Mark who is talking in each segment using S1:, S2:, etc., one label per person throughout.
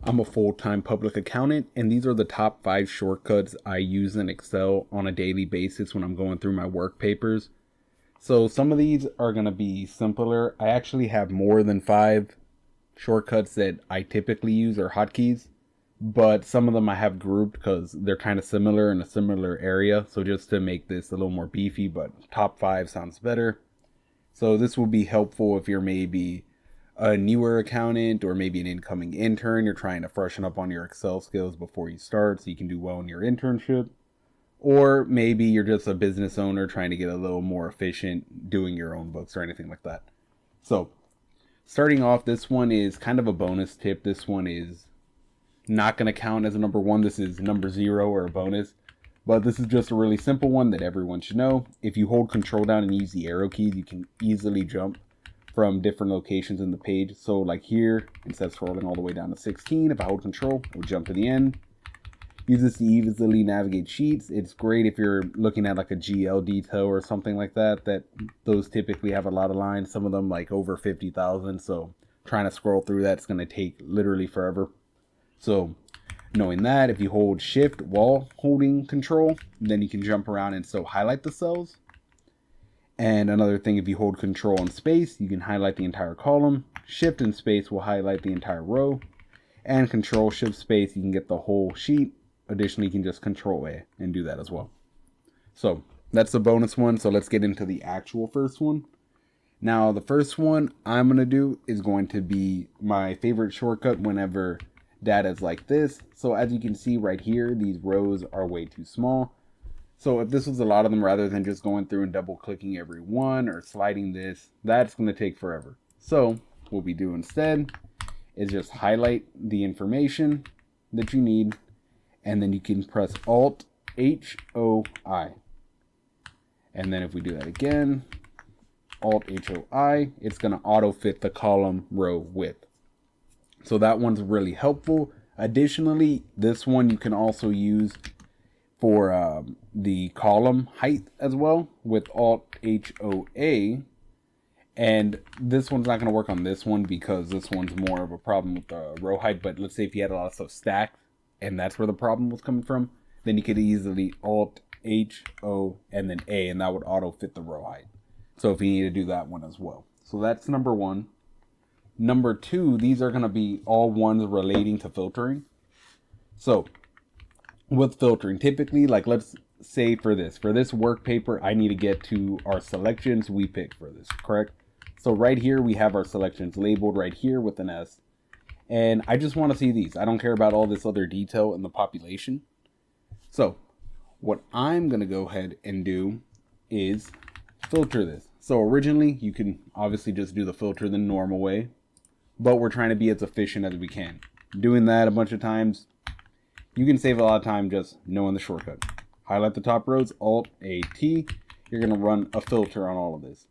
S1: I'm a full-time public accountant, and these are the top 5 shortcuts I use in Excel on a daily basis when I'm going through my work papers. So some of these are going to be simpler. I actually have more than 5 shortcuts that I typically use or hotkeys, but some of them I have grouped because they're kind of similar in a similar area. So just to make this a little more beefy, but top 5 sounds better. So this will be helpful if you're maybe a newer accountant or maybe an incoming intern. You're trying to freshen up on your Excel skills before you start so you can do well in your internship. Or maybe you're just a business owner trying to get a little more efficient doing your own books or anything like that. So starting off, this one is kind of a bonus tip. This one is not going to count as a number 1. This is number 0 or a bonus. But this is just a really simple one that everyone should know. If you hold control down and use the arrow keys, you can easily jump from different locations in the page. So like here, instead of scrolling all the way down to 16, if I hold control, it will jump to the end. Use this to easily navigate sheets. It's great if you're looking at like a GL detail or something like that, those typically have a lot of lines, some of them like over 50,000. So trying to scroll through that's going to take literally forever. So knowing that, if you hold shift while holding control, then you can jump around and still highlight the cells. And another thing, if you hold control and space, you can highlight the entire column. Shift and space will highlight the entire row. And control shift space, you can get the whole sheet. Additionally, you can just control A and do that as well. So that's the bonus one. So let's get into the actual first one. Now, the first one I'm going to do is going to be my favorite shortcut whenever data is like this. So as you can see right here, these rows are way too small. So if this was a lot of them, rather than just going through and double clicking every one or sliding this, that's going to take forever. So what we do instead is just highlight the information that you need, and then you can press Alt HOI. And then if we do that again, Alt HOI, it's going to auto fit the column row width. So that one's really helpful. Additionally, this one you can also use for the column height as well with Alt HOA. And this one's not going to work on this one because this one's more of a problem with the row height. But let's say if you had a lot of stuff stacked and that's where the problem was coming from, then you could easily Alt HO and then A, and that would auto fit the row height. So if you need to do that one as well. So that's number 1. Number 2, these are going to be all ones relating to filtering. So with filtering, typically, like let's say for this work paper, I need to get to our selections we picked for this, correct? So right here, we have our selections labeled right here with an S. And I just want to see these. I don't care about all this other detail in the population. So what I'm going to go ahead and do is filter this. So originally, you can obviously just do the filter the normal way, but we're trying to be as efficient as we can. Doing that a bunch of times, you can save a lot of time just knowing the shortcut. Highlight the top rows, Alt-AT. You're going to run a filter on all of this.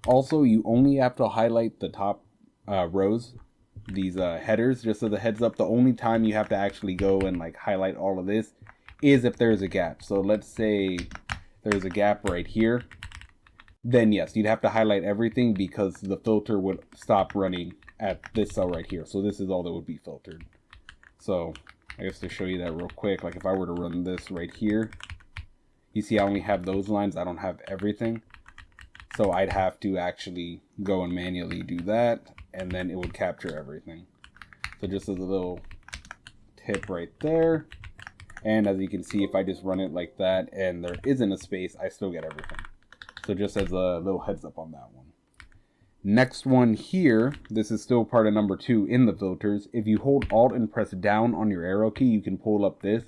S1: Also, you only have to highlight the top rows, these headers, just as a heads up. The only time you have to actually go and like highlight all of this is if there's a gap. So let's say there's a gap right here. Then yes, you'd have to highlight everything because the filter would stop running at this cell right here. So this is all that would be filtered. So I guess to show you that real quick, like if I were to run this right here, you see I only have those lines, I don't have everything. So I'd have to actually go and manually do that, and then it would capture everything. So just as a little tip right there. And as you can see, if I just run it like that and there isn't a space, I still get everything. So just as a little heads up on that one. Next one here, this is still part of number 2 in the filters. If you hold Alt and press down on your arrow key, you can pull up this.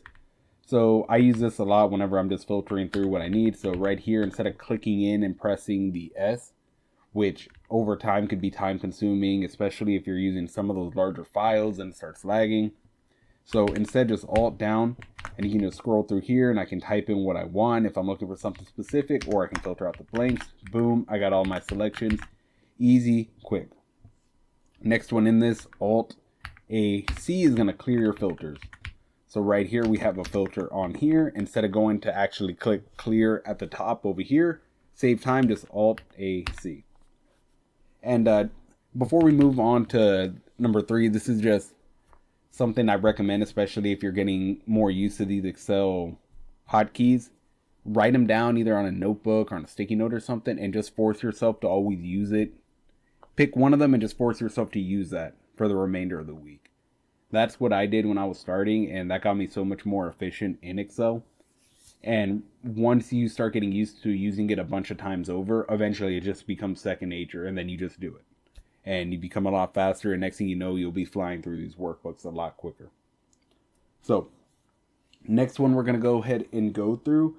S1: So I use this a lot whenever I'm just filtering through what I need. So right here, instead of clicking in and pressing the S, which over time could be time consuming, especially if you're using some of those larger files and it starts lagging. So instead, just Alt down, and you can just scroll through here and I can type in what I want if I'm looking for something specific, or I can filter out the blanks. Boom, I got all my selections. Easy, quick. Next one in this, Alt-AC is going to clear your filters. So right here, we have a filter on here. Instead of going to actually click clear at the top over here, save time, just Alt-AC. And before we move on to number 3, this is just something I recommend, especially if you're getting more used to these Excel hotkeys. Write them down either on a notebook or on a sticky note or something, and just force yourself to always use it. Pick one of them and just force yourself to use that for the remainder of the week. That's what I did when I was starting, and that got me so much more efficient in Excel. And once you start getting used to using it a bunch of times over, eventually it just becomes second nature, and then you just do it. And you become a lot faster, and next thing you know, you'll be flying through these workbooks a lot quicker. So, next one we're going to go ahead and go through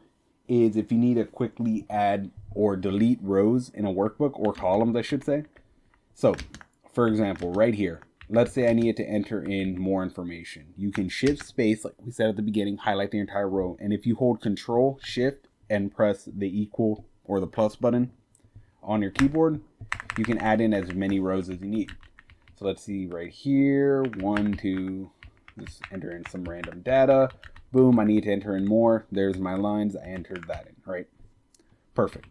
S1: is if you need to quickly add or delete rows in a workbook, or columns, I should say. So, for example, right here, let's say I needed to enter in more information. You can shift space, like we said at the beginning, highlight the entire row. And if you hold Control, Shift, and press the equal or the plus button on your keyboard, you can add in as many rows as you need. So let's see right here, 1, 2, just enter in some random data. Boom, I need to enter in more. There's my lines, I entered that in, right? Perfect.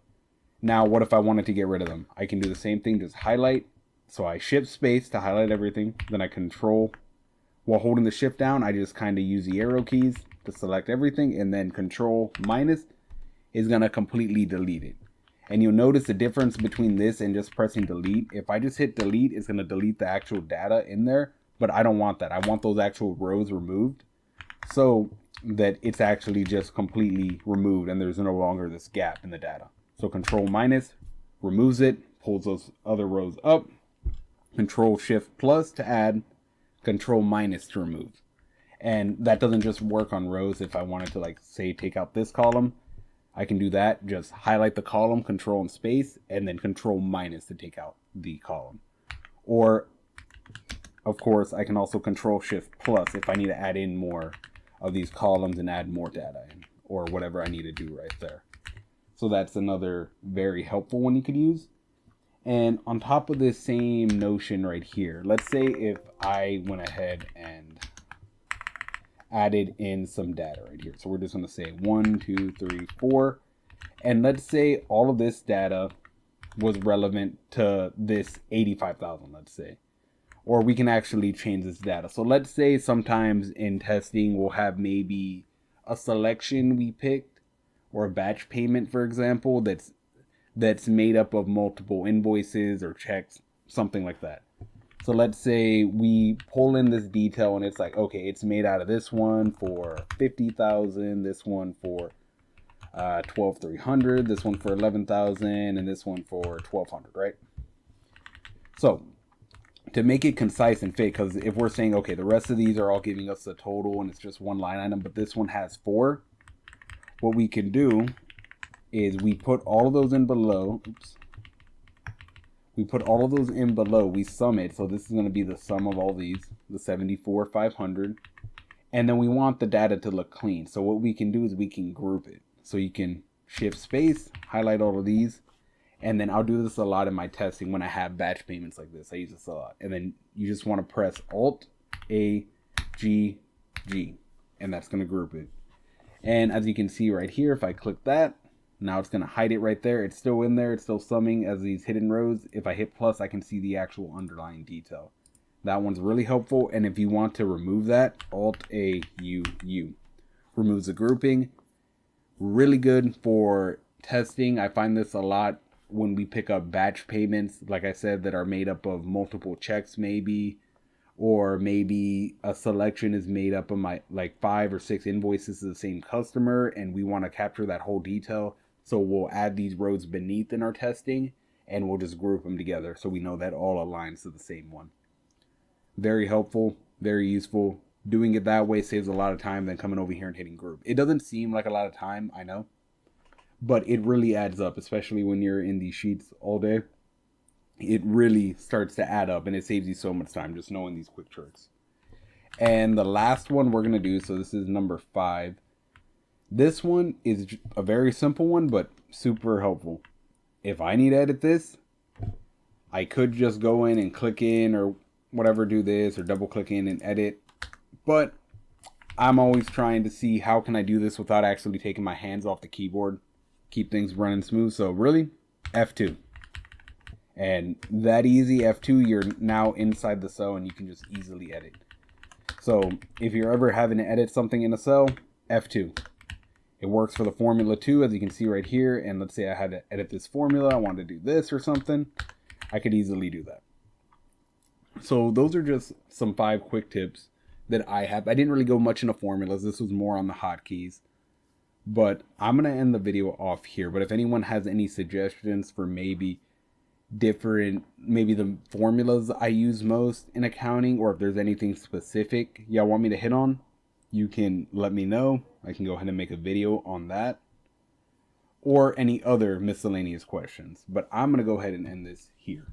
S1: Now, what if I wanted to get rid of them? I can do the same thing, just highlight. So I shift space to highlight everything. Then I control, while holding the shift down, I just kind of use the arrow keys to select everything. And then control minus is going to completely delete it. And you'll notice the difference between this and just pressing delete. If I just hit delete, it's going to delete the actual data in there. But I don't want that. I want those actual rows removed, so that it's actually just completely removed and there's no longer this gap in the data. So control minus removes it, pulls those other rows up. Control Shift plus to add, Control minus to remove. And that doesn't just work on rows. If I wanted to, like, say, take out this column, I can do that. Just highlight the column, Control and space, and then Control minus to take out the column. Or, of course, I can also Control Shift plus if I need to add in more of these columns and add more data in, or whatever I need to do right there. So that's another very helpful one you could use. And on top of this same notion right here, let's say if I went ahead and added in some data right here. So we're just going to say 1, 2, 3, 4. And let's say all of this data was relevant to this 85,000, let's say. Or we can actually change this data. So let's say sometimes in testing, we'll have maybe a selection we picked, or a batch payment, for example, that's made up of multiple invoices or checks, something like that. So let's say we pull in this detail and it's like, okay, it's made out of this one for 50,000, this one for 12,300, this one for 11,000, and this one for 1,200, right? So to make it concise and fit, because if we're saying, okay, the rest of these are all giving us the total and it's just one line item, but this one has 4, what we can do is we put all of those in below. Oops. We put all of those in below. We sum it. So this is going to be the sum of all these, the 74,500. And then we want the data to look clean. So what we can do is we can group it. So you can shift space, highlight all of these. And then I'll do this a lot in my testing when I have batch payments like this. I use this a lot. And then you just want to press Alt A G G. And that's going to group it. And as you can see right here, if I click that, now it's going to hide it right there. It's still in there. It's still summing as these hidden rows. If I hit plus, I can see the actual underlying detail. That one's really helpful. And if you want to remove that, Alt-A-U-U. Removes the grouping. Really good for testing. I find this a lot when we pick up batch payments, like I said, that are made up of multiple checks maybe. Or maybe a selection is made up of like 5 or 6 invoices to the same customer, and we want to capture that whole detail. So we'll add these rows beneath in our testing, and we'll just group them together so we know that all aligns to the same one. Very helpful, very useful. Doing it that way saves a lot of time than coming over here and hitting group. It doesn't seem like a lot of time, I know, but it really adds up, especially when you're in these sheets all day. It really starts to add up, and it saves you so much time just knowing these quick tricks. And the last one we're going to do, so this is number 5. This one is a very simple one, but super helpful. If I need to edit this, I could just go in and click in or whatever, do this, or double click in and edit. But I'm always trying to see how can I do this without actually taking my hands off the keyboard, keep things running smooth. So really, F2. And that easy, F2, you're now inside the cell and you can just easily edit. So if you're ever having to edit something in a cell, F2. It works for the formula too, as you can see right here. And let's say I had to edit this formula, I wanted to do this or something, I could easily do that. So those are just some 5 quick tips that I have. I didn't really go much into formulas. This was more on the hotkeys. But I'm going to end the video off here. But if anyone has any suggestions for maybe the formulas I use most in accounting, or if there's anything specific y'all want me to hit on, you can let me know. I can go ahead and make a video on that, or any other miscellaneous questions. But I'm going to go ahead and end this here.